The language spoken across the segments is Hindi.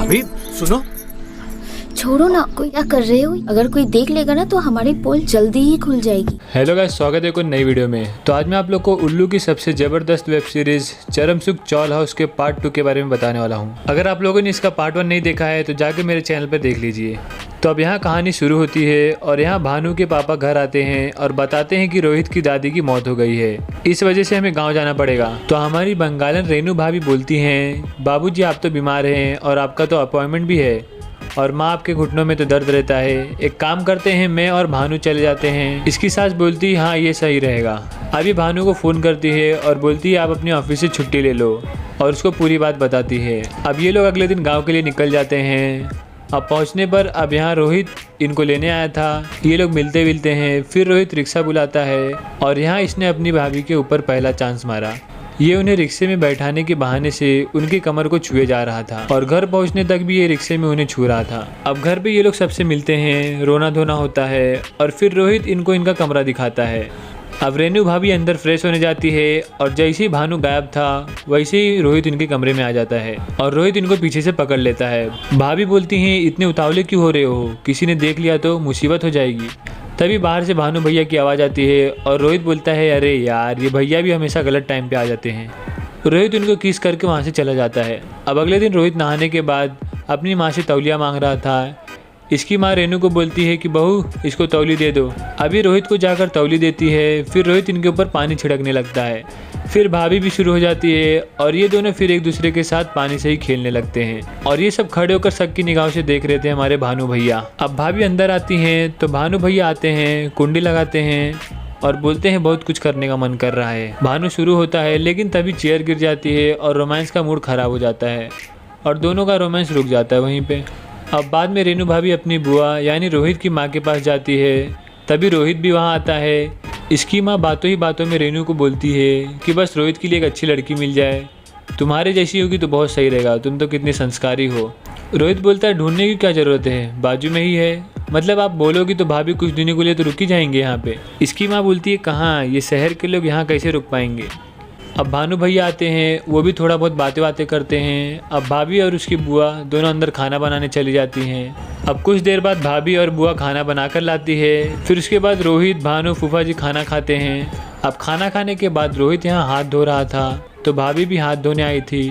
भाभी सुनो। छोड़ो ना, कोई क्या कर रहे हो? अगर कोई देख लेगा ना तो हमारी पोल जल्दी ही खुल जाएगी। हेलो गाइस, स्वागत है एक नई वीडियो में। तो आज मैं आप लोग को उल्लू की सबसे ज़बरदस्त वेब सीरीज़ चरमसुख चौल हाउस के पार्ट 2 के बारे में बताने वाला हूं। अगर आप लोगों ने इसका पार्ट 1 नहीं देखा है तो जाके मेरे चैनल पर देख लीजिए। तो अब यहाँ कहानी शुरू होती है और यहाँ भानु के पापा घर आते हैं और बताते हैं कि रोहित की दादी की मौत हो गई है, इस वजह से हमें गाँव जाना पड़ेगा। तो हमारी बंगालन रेनू भाभी बोलती हैं, बाबूजी आप तो बीमार हैं और आपका तो अपॉइंटमेंट भी है और माँ आपके घुटनों में तो दर्द रहता है, एक काम करते हैं मैं और भानु चले जाते हैं। इसकी सास बोलती है हाँ ये सही रहेगा। अभी भानु को फ़ोन करती है और बोलती है आप अपनी ऑफिस से छुट्टी ले लो और उसको पूरी बात बताती है। अब ये लोग अगले दिन गांव के लिए निकल जाते हैं। अब पहुंचने पर अब यहाँ रोहित इनको लेने आया था। ये लोग मिलते हैं, फिर रोहित रिक्शा बुलाता है और यहाँ इसने अपनी भाभी के ऊपर पहला चांस मारा। ये उन्हें रिक्शे में बैठाने के बहाने से उनकी कमर को छुए जा रहा था और घर पहुंचने तक भी ये रिक्शे में उन्हें छू रहा था। अब घर पे ये लोग सबसे मिलते हैं, रोना धोना होता है और फिर रोहित इनको इनका कमरा दिखाता है। अब रेनू भाभी अंदर फ्रेश होने जाती है और जैसे ही भानु गायब था वैसे ही रोहित इनके कमरे में आ जाता है और रोहित इनको पीछे से पकड़ लेता है। भाभी बोलती हैं इतने उतावले क्यों हो रहे हो, किसी ने देख लिया तो मुसीबत हो जाएगी। तभी बाहर से भानु भैया की आवाज़ आती है और रोहित बोलता है अरे यार ये भैया भी हमेशा गलत टाइम पे आ जाते हैं। रोहित उनको किस करके वहाँ से चला जाता है। अब अगले दिन रोहित नहाने के बाद अपनी माँ से तौलिया मांग रहा था। इसकी माँ रेनू को बोलती है कि बहू इसको तौली दे दो। अभी रोहित को जाकर तौली देती है, फिर रोहित इनके ऊपर पानी छिड़कने लगता है। फिर भाभी भी शुरू हो जाती है और ये दोनों फिर एक दूसरे के साथ पानी से ही खेलने लगते हैं और ये सब खड़े होकर शक की निगाहों से देख रहे थे हमारे भानु भैया। अब भाभी अंदर आती हैं तो भानु भैया आते हैं, कुंडी लगाते हैं और बोलते हैं बहुत कुछ करने का मन कर रहा है। भानु शुरू होता है लेकिन तभी चेयर गिर जाती है और रोमांस का मूड खराब हो जाता है और दोनों का रोमांस रुक जाता है वहीं पे। अब बाद में रेनू भाभी अपनी बुआ यानी रोहित की माँ के पास जाती है, तभी रोहित भी वहाँ आता है। इसकी माँ बातों ही बातों में रेनू को बोलती है कि बस रोहित के लिए एक अच्छी लड़की मिल जाए, तुम्हारे जैसी होगी तो बहुत सही रहेगा, तुम तो कितने संस्कारी हो। रोहित बोलता है ढूंढने की क्या ज़रूरत है, बाजू में ही है, मतलब आप बोलोगी तो भाभी कुछ दिनों के लिए तो रुक ही जाएंगे यहाँ पे। इसकी माँ बोलती है कहाँ, ये शहर के लोग यहाँ कैसे रुक पाएंगे। अब भानु भैया आते हैं, वो भी थोड़ा बहुत बातें करते हैं। अब भाभी और उसकी बुआ दोनों अंदर खाना बनाने चली जाती हैं। अब कुछ देर बाद भाभी और बुआ खाना बनाकर लाती है। फिर उसके बाद रोहित भानु फूफा जी खाना खाते हैं। अब खाना खाने के बाद रोहित यहाँ हाथ धो रहा था तो भाभी भी हाथ धोने आई थी।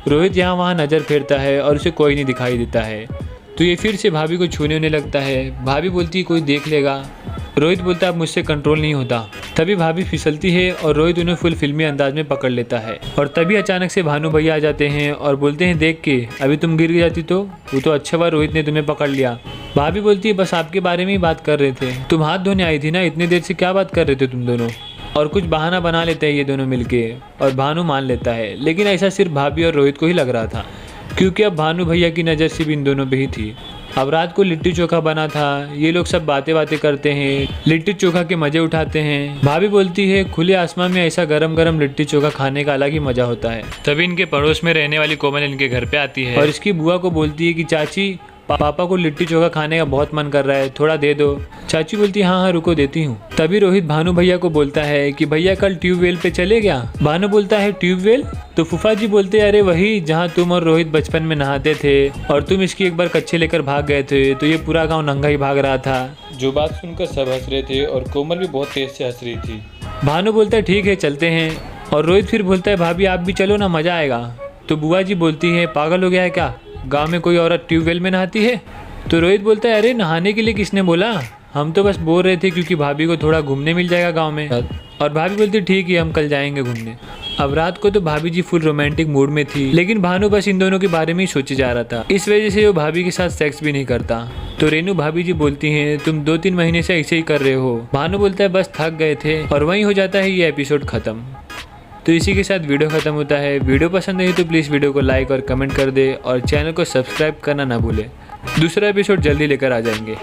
रोहित यहाँ वहाँ नज़र फेरता है और उसे कोई नहीं दिखाई देता है तो ये फिर से भाभी को छूने होने लगता है। भाभी बोलती है कोई देख लेगा। रोहित बोलता है अब मुझसे कंट्रोल नहीं होता। तभी भाभी फिसलती है और रोहित उन्हें फुल फिल्मी अंदाज में पकड़ लेता है और तभी अचानक से भानु भैया आ जाते हैं और बोलते हैं देख के अभी तुम गिर जाती तो वो तो अच्छा हुआ रोहित ने तुम्हें पकड़ लिया। भाभी बोलती है बस आपके बारे में ही बात कर रहे थे, तुम हाथ धोने आई थी ना, इतनी देर से क्या बात कर रहे थे तुम दोनों। और कुछ बहाना बना लेते हैं ये दोनों मिलके और भानु मान लेता है, लेकिन ऐसा सिर्फ भाभी और रोहित को ही लग रहा था क्योंकि अब भानु भैया की नज़र सिर्फ इन दोनों पे ही थी। अब रात को लिट्टी चोखा बना था, ये लोग सब बातें करते हैं, लिट्टी चोखा के मजे उठाते हैं। भाभी बोलती है खुले आसमान में ऐसा गरम गरम लिट्टी चोखा खाने का अलग ही मजा होता है। तभी इनके पड़ोस में रहने वाली कोमल इनके घर पे आती है और इसकी बुआ को बोलती है कि चाची पापा को लिट्टी चोखा खाने का बहुत मन कर रहा है, थोड़ा दे दो। चाची बोलती है हाँ रुको देती हूँ। तभी रोहित भानु भैया को बोलता है कि भैया कल ट्यूबवेल पे चले गया। भानु बोलता है ट्यूबवेल, तो फूफा जी बोलते हैं अरे वही जहाँ तुम और रोहित बचपन में नहाते थे और तुम इसकी एक बार कच्चे लेकर भाग गए थे तो ये पूरा गाँव नंगा ही भाग रहा था। जो बात सुनकर सब हंस रहे थे और कोमल भी बहुत तेज से हंस रही थी। भानु बोलता है ठीक है चलते हैं और रोहित फिर बोलता है भाभी आप भी चलो ना, मज़ा आएगा। तो बुआ जी बोलती है पागल हो गया है क्या, गांव में कोई औरत ट्यूबवेल में नहाती है। तो रोहित बोलता है अरे नहाने के लिए किसने बोला, हम तो बस बोल रहे थे क्योंकि भाभी को थोड़ा घूमने मिल जाएगा गांव में। और भाभी बोलती ठीक है हम कल जाएंगे घूमने। अब रात को तो भाभी जी फुल रोमांटिक मूड में थी, लेकिन भानु बस इन दोनों के बारे में ही सोचे जा रहा था, इस वजह से वो भाभी के साथ सेक्स भी नहीं करता। तो रेनू भाभी जी बोलती हैं तुम 2-3 महीने से ऐसे ही कर रहे हो। भानु बोलता है बस थक गए थे और वहीं हो जाता है ये एपिसोड खत्म। तो इसी के साथ वीडियो खत्म होता है। वीडियो पसंद आई तो प्लीज़ वीडियो को लाइक और कमेंट कर दे और चैनल को सब्सक्राइब करना ना भूले। दूसरा एपिसोड जल्दी लेकर आ जाएंगे।